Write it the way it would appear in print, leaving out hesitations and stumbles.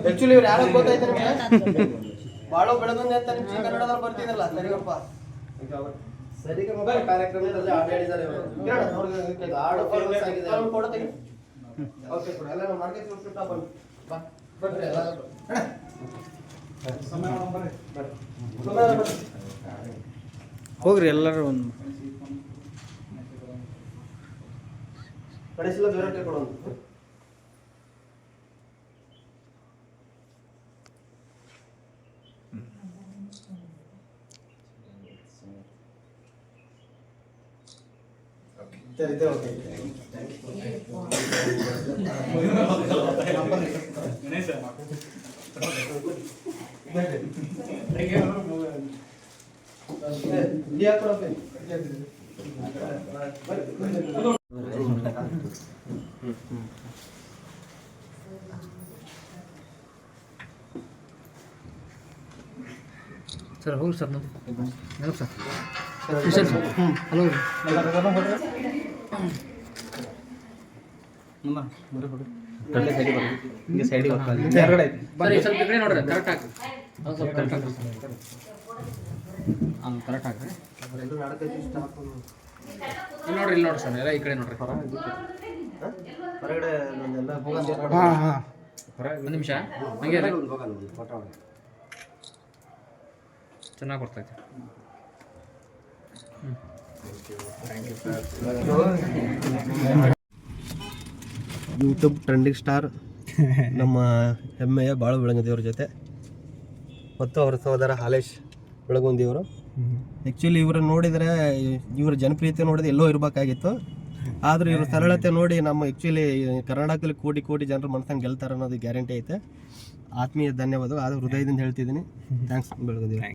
Actually ಇವ್ರು ಯಾರು ಗೊತ್ತಾಯ್ತು ನಿಮ್ಗೆ? ಬಾಳೋ ಬೆಳಗೊಂದು ಅಂತ ನಿಮ್ಗೆ ಕನ್ನಡದಲ್ಲಿ ಬರ್ತಿದ್ರಲ್ಲ ಸರಿಗಪ್ಪ ಸರಿಗಪ್ಪ ಕಾರ್ಯಕ್ರಮದಲ್ಲಿ ಹಾಡು ಹೇಳಿದ್ದಾರೆ ಹಾಡು ಫೇಮಸ್ ಆಗಿದೆ ಫೋಟೋ ತೆಗಿ ಓಕೆ ಕೊಡಿ ಎಲ್ಲ ನಾವು ಮಾರ್ಕೆಟ್ ಹೋಗ್ಬಿಟ್ಟು ಬನ್ನಿ ಬರ್ರಿ ಎಲ್ಲ ಹೋಗ್ರಿ ಎಲ್ಲರೂ ಒಂದು ಕಳಿಸಿಲ್ಲ ಬೇರೆ ಕೊಡೋದು ಓಕೆ ಸರ್ ಹೋಗಿ ಸರ್ ನೋಡಿ ಸರ್ ಹಲೋ ಹಿಂಗೆ ಸೈಡಿಗೆ ಬರ್ರಿ ಸ್ವಲ್ಪ ಈ ಕಡೆ ನೋಡ್ರಿ ಕರೆಕ್ಟ್ ಹಾಕಿ ಸ್ವಲ್ಪ ಕರೆಕ್ಟ್ ಹಾಕಿ ಹಂಗೆ ಕರೆಕ್ಟ್ ಹಾಕ್ರಿ ಇಲ್ಲಿ ನೋಡ್ರಿ ಸರ್ ಎಲ್ಲ ಈ ಕಡೆ ನೋಡ್ರಿ ಹೊರಗಡೆ ಒಂದು ನಿಮಿಷ ಹಂಗೆ ಚೆನ್ನಾಗಿ ಬರ್ತೈತೆ ಯೂಟ್ಯೂಬ್ ಟ್ರೆಂಡಿಂಗ್ ಸ್ಟಾರ್ ನಮ್ಮ ಹೆಮ್ಮೆಯ ಬಾಳು ಬೆಳಗುಂದಿಯವ್ರ ಜೊತೆ ಮತ್ತು ಅವರ ಸಹೋದರ ಹಾಲೇಶ್ ಬೆಳಗುಂದಿಯವರು. ಆ್ಯಕ್ಚುಲಿ ಇವ್ರನ್ನ ನೋಡಿದರೆ ಇವ್ರ ಜನಪ್ರಿಯತೆ ನೋಡಿದ್ರೆ ಎಲ್ಲೋ ಇರಬೇಕಾಗಿತ್ತು, ಆದರೂ ಇವ್ರ ಸರಳತೆ ನೋಡಿ ನಮ್ಮ ಆ್ಯಕ್ಚುಲಿ ಕರ್ನಾಟಕದಲ್ಲಿ ಕೋಟಿ ಕೋಟಿ ಜನರು ಮನಸ್ಸನ್ನು ಗೆಲ್ತಾರೆ ಅನ್ನೋದು ಗ್ಯಾರಂಟಿ ಐತೆ. ಆತ್ಮೀಯ ಧನ್ಯವಾದ, ಆದರೂ ಹೃದಯದಿಂದ ಹೇಳ್ತಿದ್ದೀನಿ. ಥ್ಯಾಂಕ್ಸ್ ಬೆಳಗುಂದಿಯವರು.